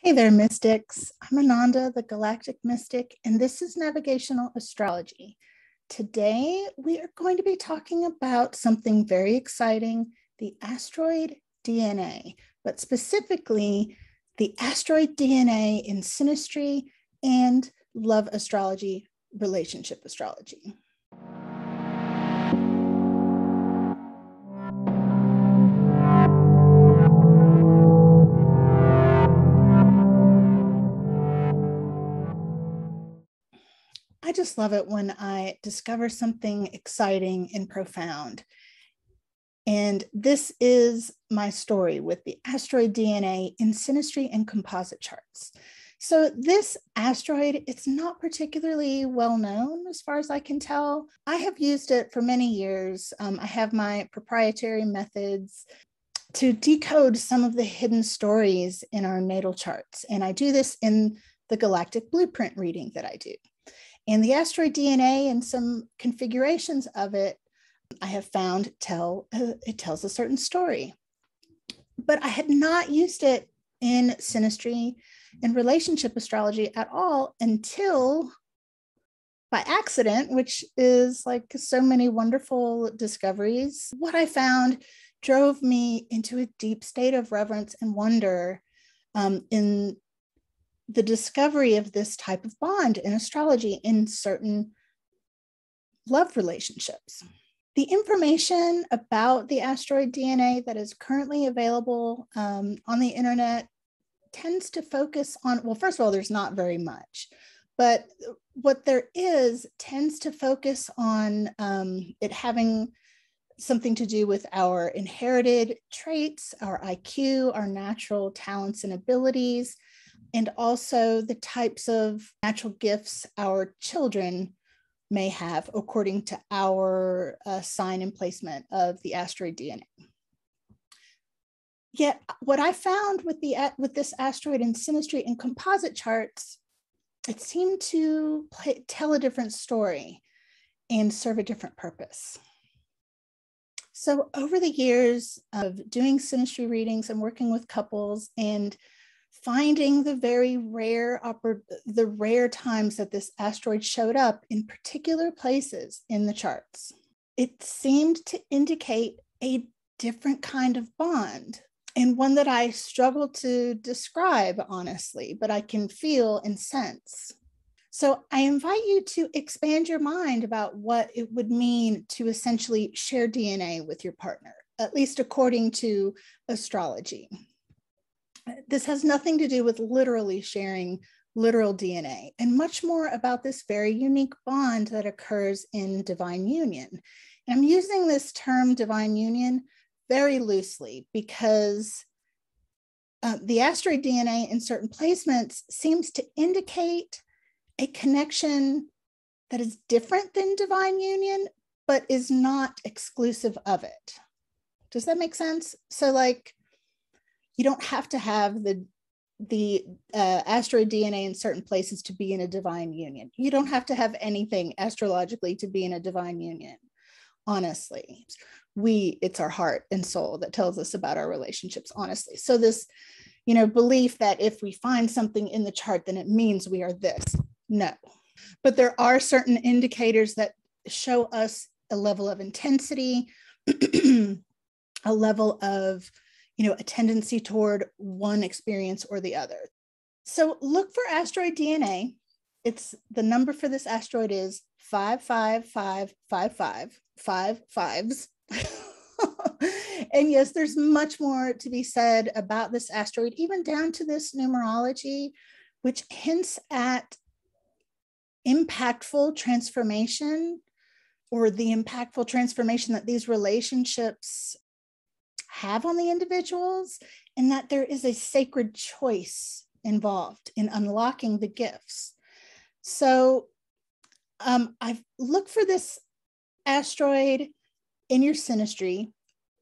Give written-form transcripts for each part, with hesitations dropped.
Hey there, mystics. I'm Ananda, the Galactic Mystic, and this is Navigational Astrology. Today, we are going to be talking about something very exciting, the asteroid DNA, but specifically the asteroid DNA in synastry and love astrology, relationship astrology. I just love it when I discover something exciting and profound. And this is my story with the asteroid DNA in synastry and composite charts. So this asteroid, it's not particularly well known as far as I can tell. I have used it for many years. I have my proprietary methods to decode some of the hidden stories in our natal charts. And I do this in the galactic blueprint reading that I do. And the asteroid DNA and some configurations of it, I have found it tells a certain story. But I had not used it in synastry and relationship astrology at all until by accident, which is like so many wonderful discoveries. What I found drove me into a deep state of reverence and wonder in the discovery of this type of bond in astrology in certain love relationships. The information about the asteroid DNA that is currently available on the internet tends to focus on, well, first of all, there's not very much, but what there is tends to focus on it having something to do with our inherited traits, our IQ, our natural talents and abilities, and also the types of natural gifts our children may have according to our sign and placement of the asteroid DNA. Yet what I found with this asteroid in synastry and composite charts, it seemed to tell a different story and serve a different purpose. So over the years of doing synastry readings and working with couples and finding the very rare times that this asteroid showed up in particular places in the charts, it seemed to indicate a different kind of bond, and one that I struggle to describe honestly, but I can feel and sense. So I invite you to expand your mind about what it would mean to essentially share DNA with your partner, at least according to astrology. This has nothing to do with literally sharing literal DNA, and much more about this very unique bond that occurs in divine union. And I'm using this term divine union very loosely because the asteroid DNA in certain placements seems to indicate a connection that is different than divine union, but is not exclusive of it. Does that make sense? So like, you don't have to have the asteroid DNA in certain places to be in a divine union. You don't have to have anything astrologically to be in a divine union. Honestly, it's our heart and soul that tells us about our relationships, honestly. So this, belief that if we find something in the chart, then it means we are this. No, but there are certain indicators that show us a level of intensity, a level of a tendency toward one experience or the other. So look for asteroid DNA. The number for this asteroid is 55555, 5 5s. And yes, there's much more to be said about this asteroid, even down to this numerology, which hints at impactful transformation, or the impactful transformation that these relationships have on the individuals, and that there is a sacred choice involved in unlocking the gifts. So I've looked for this asteroid in your synastry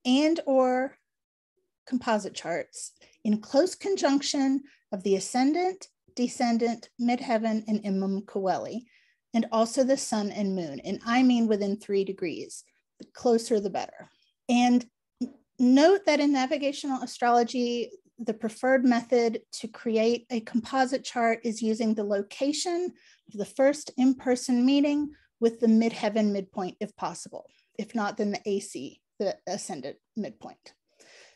and or composite charts in close conjunction of the ascendant, descendant, midheaven, and imam coeli, and also the sun and moon. And I mean within 3 degrees. The closer, the better. And note that in navigational astrology, the preferred method to create a composite chart is using the location of the first in-person meeting with the midheaven midpoint if possible. If not, then the AC, the ascendant midpoint.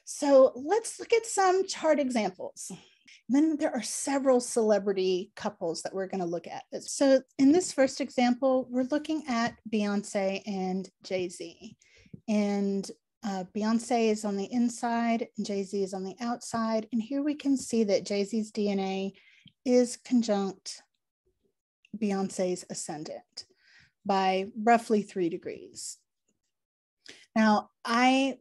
So let's look at some chart examples. Then there are several celebrity couples that we're going to look at. So in this first example, we're looking at Beyonce and Jay-Z. And Beyonce is on the inside and Jay-Z is on the outside. And here we can see that Jay-Z's DNA is conjunct Beyonce's ascendant by roughly 3 degrees. Now, I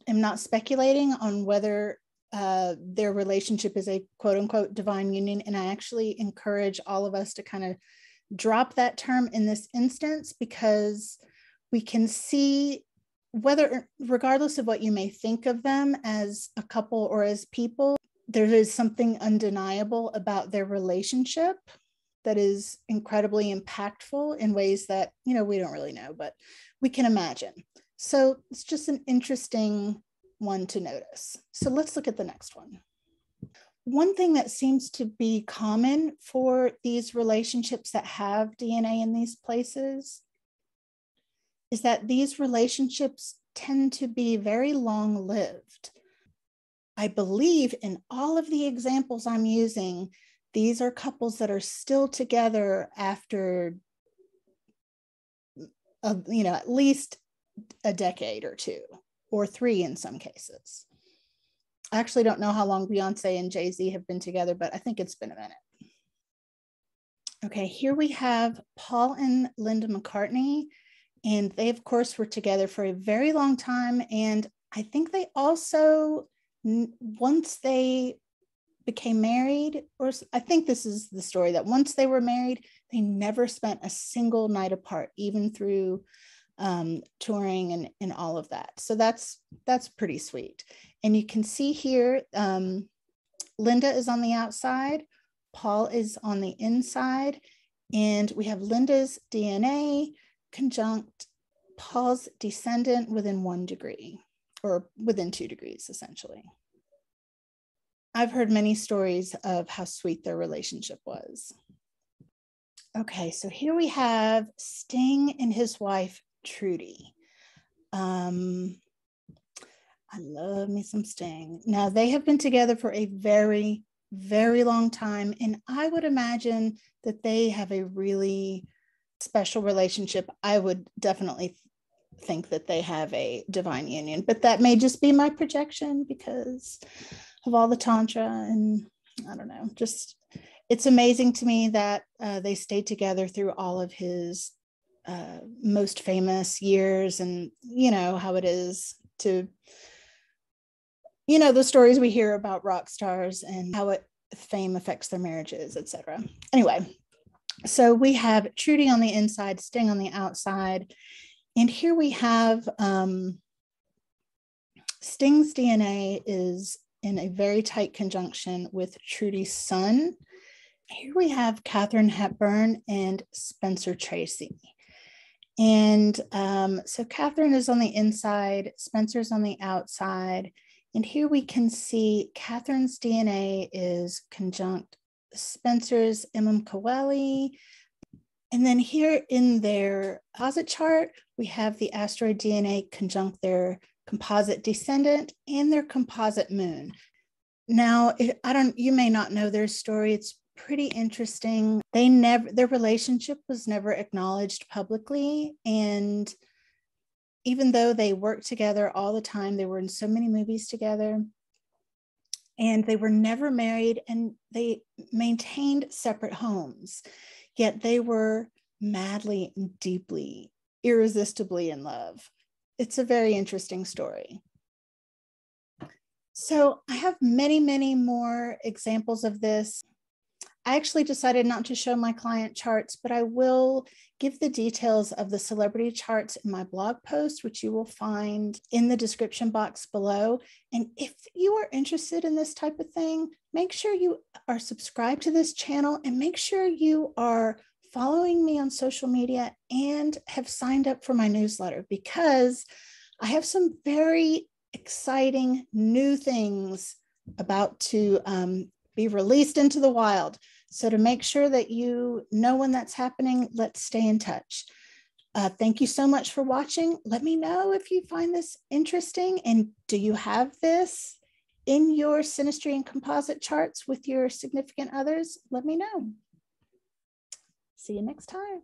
am not speculating on whether their relationship is a quote unquote divine union. And I actually encourage all of us to kind of drop that term in this instance, because we can see whether, regardless of what you may think of them as a couple or as people, there is something undeniable about their relationship that is incredibly impactful in ways that, you know, we don't really know, but we can imagine. So it's just an interesting one to notice. So let's look at the next one. One thing that seems to be common for these relationships that have DNA in these places is that these relationships tend to be very long-lived. I believe in all of the examples I'm using, these are couples that are still together after, at least a decade or 2 or 3 in some cases. I actually don't know how long Beyonce and Jay-Z have been together, but I think it's been a minute. Okay, here we have Paul and Linda McCartney, and they, of course, were together for a very long time. And I think they also, once they became married, or I think this is the story, that once they were married, they never spent a single night apart, even through touring and all of that. So that's pretty sweet. And you can see here, Linda is on the outside, Paul is on the inside, and we have Linda's DNA conjunct Paul's descendant within 1 degree, or within 2 degrees, essentially. I've heard many stories of how sweet their relationship was. Okay, so here we have Sting and his wife, Trudy. I love me some Sting. Now, they have been together for a very, very long time, and I would imagine that they have a really special relationship. I would definitely think that they have a divine union, but that may just be my projection because of all the Tantra, and I don't know, just it's amazing to me that they stayed together through all of his most famous years, and you know how it is to, you know, the stories we hear about rock stars and how fame affects their marriages, etc. Anyway, so we have Trudy on the inside, Sting on the outside, and here we have Sting's DNA is in a very tight conjunction with Trudy's son. Here we have Katharine Hepburn and Spencer Tracy. And so Katharine is on the inside, Spencer's on the outside. And here we can see Katharine's DNA is conjunct Spencer's Imam-Kaweli. And then here in their composite chart, we have the asteroid DNA conjunct their composite descendant and their composite moon. Now, you may not know their story. It's pretty interesting. Their relationship was never acknowledged publicly. And even though they worked together all the time, they were in so many movies together, and they were never married, and they maintained separate homes, yet they were madly and deeply, irresistibly in love. It's a very interesting story. So I have many, many more examples of this. I actually decided not to show my client charts, but I will give the details of the celebrity charts in my blog post, which you will find in the description box below. And if you are interested in this type of thing, make sure you are subscribed to this channel, and make sure you are following me on social media and have signed up for my newsletter, because I have some very exciting new things about to be released into the wild. So to make sure that you know when that's happening, let's stay in touch. Thank you so much for watching. Let me know if you find this interesting, and do you have this in your Synastry and Composite charts with your significant others? Let me know. See you next time.